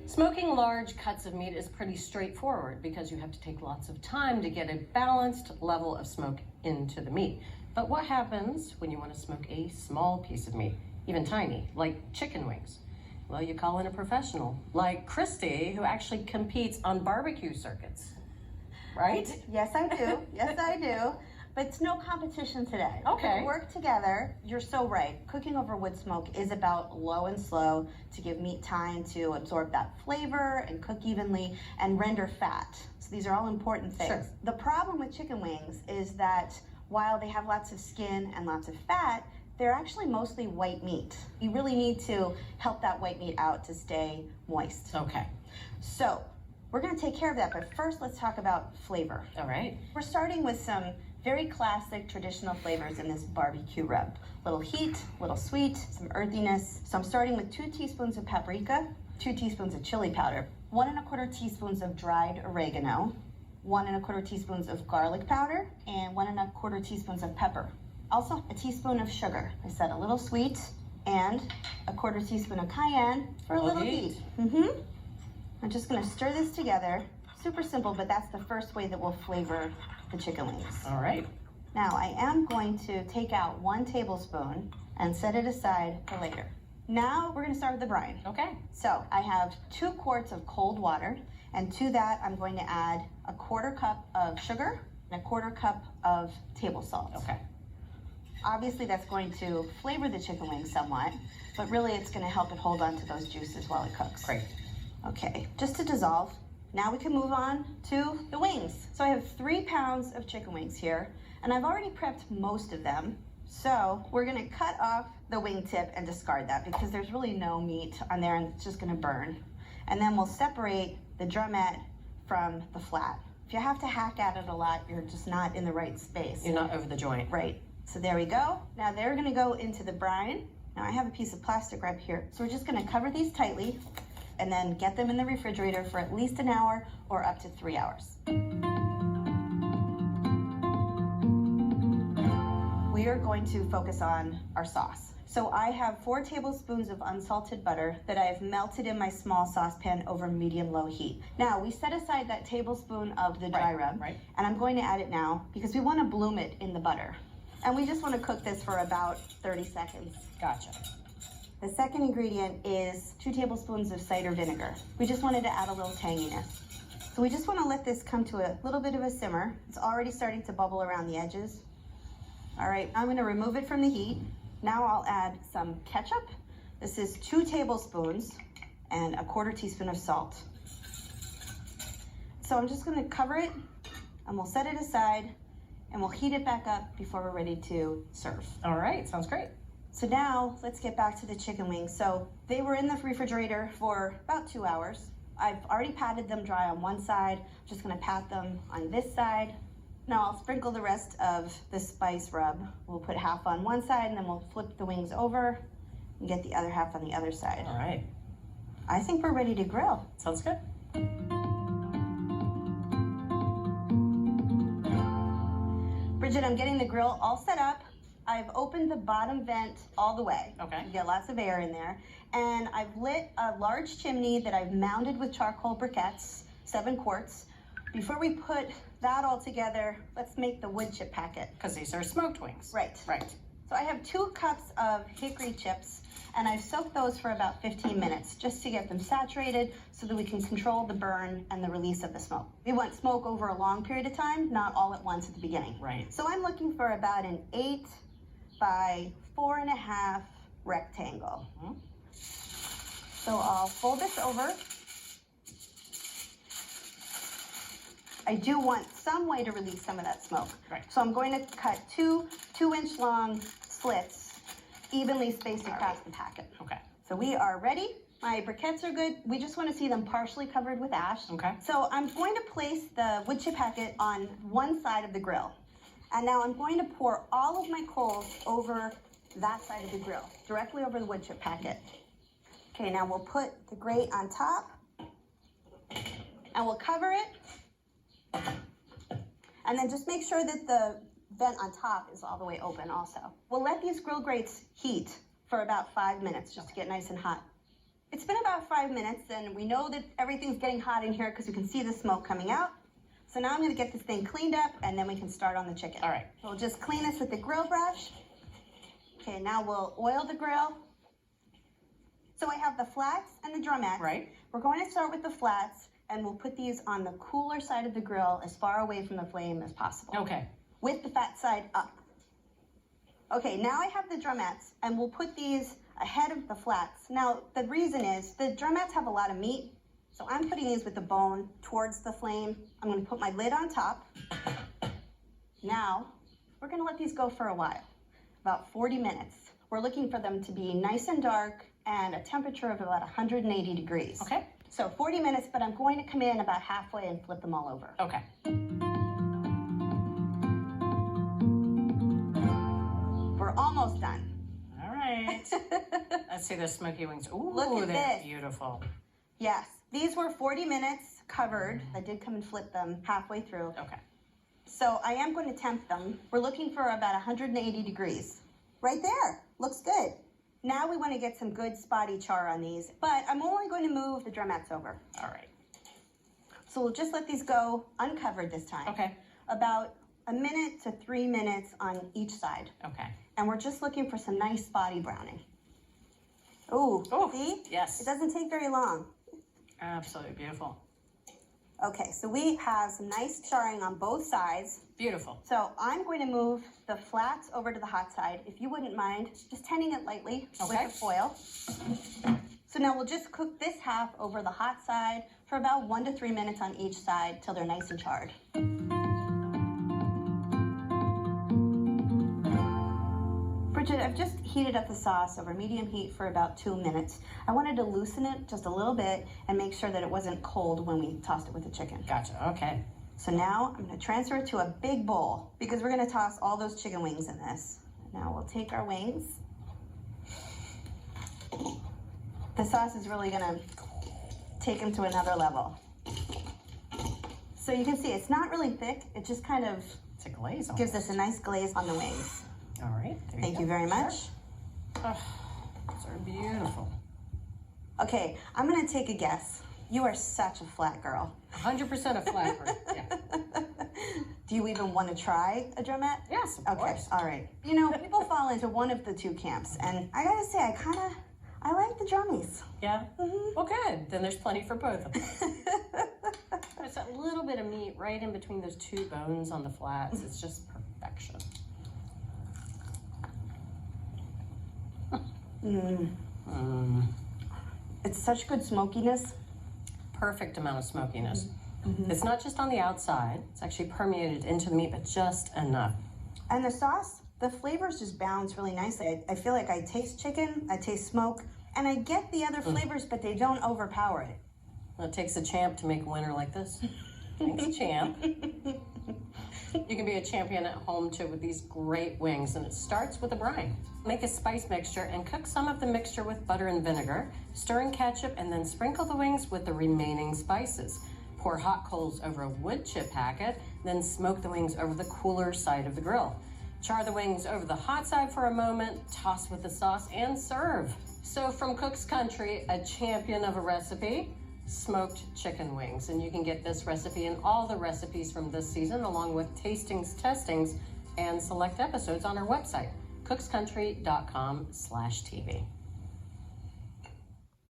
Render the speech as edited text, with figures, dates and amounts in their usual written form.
Smoking large cuts of meat is pretty straightforward because you have to take lots of time to get a balanced level of smoke into the meat. But what happens when you want to smoke a small piece of meat, even tiny, like chicken wings? Well, you call in a professional, like Christy, who actually competes on barbecue circuits, right? Yes, I do. Yes, I do. But it's no competition today. Okay. We work together. You're so right. Cooking over wood smoke is about low and slow to give meat time to absorb that flavor and cook evenly and render fat. So these are all important things. Sure. The problem with chicken wings is that while they have lots of skin and lots of fat, they're actually mostly white meat. You really need to help that white meat out to stay moist. Okay. So we're going to take care of that, but first let's talk about flavor. All right. We're starting with some very classic traditional flavors in this barbecue rub. Little heat, little sweet, some earthiness. So I'm starting with 2 teaspoons of paprika, 2 teaspoons of chili powder, 1 1/4 teaspoons of dried oregano, 1 1/4 teaspoons of garlic powder, and 1 1/4 teaspoons of pepper. Also, a teaspoon of sugar. I said a little sweet, and a 1/4 teaspoon of cayenne for a little heat. I'm just gonna stir this together. Super simple, but that's the first way that we'll flavor the chicken wings. All right. Now, I am going to take out 1 tablespoon and set it aside for later. Now, we're gonna start with the brine. Okay. So, I have 2 quarts of cold water, and to that, I'm going to add a 1/4 cup of sugar and a 1/4 cup of table salt. Okay. Obviously, that's going to flavor the chicken wings somewhat, but really it's gonna help it hold on to those juices while it cooks. Great. Okay, just to dissolve. Now we can move on to the wings. So I have 3 pounds of chicken wings here, and I've already prepped most of them. So we're gonna cut off the wing tip and discard that because there's really no meat on there and it's just gonna burn. And then we'll separate the drumette from the flat. If you have to hack at it a lot, you're just not in the right space. You're not over the joint. Right. So there we go. Now they're gonna go into the brine. Now I have a piece of plastic wrap here. So we're just gonna cover these tightly and then get them in the refrigerator for at least an hour or up to 3 hours. We are going to focus on our sauce. So I have 4 tablespoons of unsalted butter that I've melted in my small saucepan over medium-low heat. Now, we set aside that tablespoon of the dry rub, and I'm going to add it now because we want to bloom it in the butter. And we just want to cook this for about 30 seconds. Gotcha. The second ingredient is 2 tablespoons of cider vinegar. We just wanted to add a little tanginess. So we just want to let this come to a little bit of a simmer. It's already starting to bubble around the edges. All right, I'm going to remove it from the heat. Now I'll add some ketchup. This is 2 tablespoons and a 1/4 teaspoon of salt. So I'm just going to cover it and we'll set it aside and we'll heat it back up before we're ready to serve. All right, sounds great. So now let's get back to the chicken wings. So they were in the refrigerator for about 2 hours. I've already patted them dry on one side. I'm just gonna pat them on this side. Now I'll sprinkle the rest of the spice rub. We'll put half on one side and then we'll flip the wings over and get the other half on the other side. All right. I think we're ready to grill. Sounds good. Bridget, I'm getting the grill all set up. I've opened the bottom vent all the way. Okay. You get lots of air in there. And I've lit a large chimney that I've mounted with charcoal briquettes, 7 quarts. Before we put that all together, let's make the wood chip packet. Because these are smoked wings. Right. Right. So I have 2 cups of hickory chips, and I've soaked those for about 15 minutes just to get them saturated so that we can control the burn and the release of the smoke. We want smoke over a long period of time, not all at once at the beginning. Right. So I'm looking for about an 8 by 4.5 rectangle. So I'll fold this over. I do want some way to release some of that smoke. Right. So I'm going to cut 2 2-inch long slits evenly spaced across the packet. Okay. So we are ready. My briquettes are good. We just want to see them partially covered with ash. Okay. So I'm going to place the wood chip packet on one side of the grill. And now I'm going to pour all of my coals over that side of the grill, directly over the wood chip packet. Okay, now we'll put the grate on top and we'll cover it. And then just make sure that the vent on top is all the way open also. We'll let these grill grates heat for about 5 minutes just to get nice and hot. It's been about 5 minutes, and we know that everything's getting hot in here because we can see the smoke coming out. So now I'm gonna get this thing cleaned up, and then we can start on the chicken. All right. We'll just clean this with the grill brush. Okay, now we'll oil the grill. So I have the flats and the drumettes. Right. We're going to start with the flats, and we'll put these on the cooler side of the grill as far away from the flame as possible. Okay. With the fat side up. Okay, now I have the drumettes, and we'll put these ahead of the flats. Now, the reason is the drumettes have a lot of meat, so I'm putting these with the bone towards the flame. I'm gonna put my lid on top. Now, we're gonna let these go for a while, about 40 minutes. We're looking for them to be nice and dark and a temperature of about 180 degrees. Okay. So 40 minutes, but I'm going to come in about halfway and flip them all over. Okay. We're almost done. All right. Let's see those smoky wings. Ooh, Look at they're this. beautiful. Yes, these were 40 minutes covered. I did come and flip them halfway through. Okay. So I am going to temp them. We're looking for about 180 degrees. Right there, looks good. Now we want to get some good spotty char on these, but I'm only going to move the drumettes over. All right. So we'll just let these go uncovered this time. Okay. About a minute to 3 minutes on each side. Okay. And we're just looking for some nice spotty browning. Ooh, Oh, see? yes. It doesn't take very long. Absolutely beautiful. Okay, so we have some nice charring on both sides. Beautiful. So I'm going to move the flats over to the hot side. If you wouldn't mind, just tending it lightly Okay. with the foil. So now we'll just cook this half over the hot side for about 1 to 3 minutes on each side till they're nice and charred. Bridget, I've just heated up the sauce over medium heat for about 2 minutes. I wanted to loosen it just a little bit and make sure that it wasn't cold when we tossed it with the chicken. Gotcha. Okay. So now I'm going to transfer it to a big bowl because we're going to toss all those chicken wings in this. Now we'll take our wings. The sauce is really going to take them to another level. So you can see it's not really thick. It just kind of It's a glaze on gives it. us a nice glaze on the wings. All right. There Thank go. you very much. Oh, those are beautiful. Okay, I'm going to take a guess. You are such a flat girl. 100% a flatbread. Yeah. Do you even want to try a drumette? Yes, of Okay, course. all right. You know, people fall into one of the two camps, and I gotta say, I like the drummies. Yeah? Well, good. Then there's plenty for both of us. There's that little bit of meat right in between those two bones on the flats. It's just perfection. It's such good smokiness. Perfect amount of smokiness. It's not just on the outside. It's actually permeated into the meat, but just enough. And the sauce, the flavors just balance really nicely. I feel like I taste chicken, I taste smoke, and I get the other flavors, but they don't overpower it. Well, it takes a champ to make a winner like this. Thanks, champ. You can be a champion at home too with these great wings, and it starts with a brine. Make a spice mixture and cook some of the mixture with butter and vinegar. Stir in ketchup and then sprinkle the wings with the remaining spices. Pour hot coals over a wood chip packet, then smoke the wings over the cooler side of the grill. Char the wings over the hot side for a moment, toss with the sauce, and serve. So from Cook's Country, a champion of a recipe, smoked chicken wings. And you can get this recipe and all the recipes from this season, along with tastings, testings, and select episodes on our website, cookscountry.com/TV.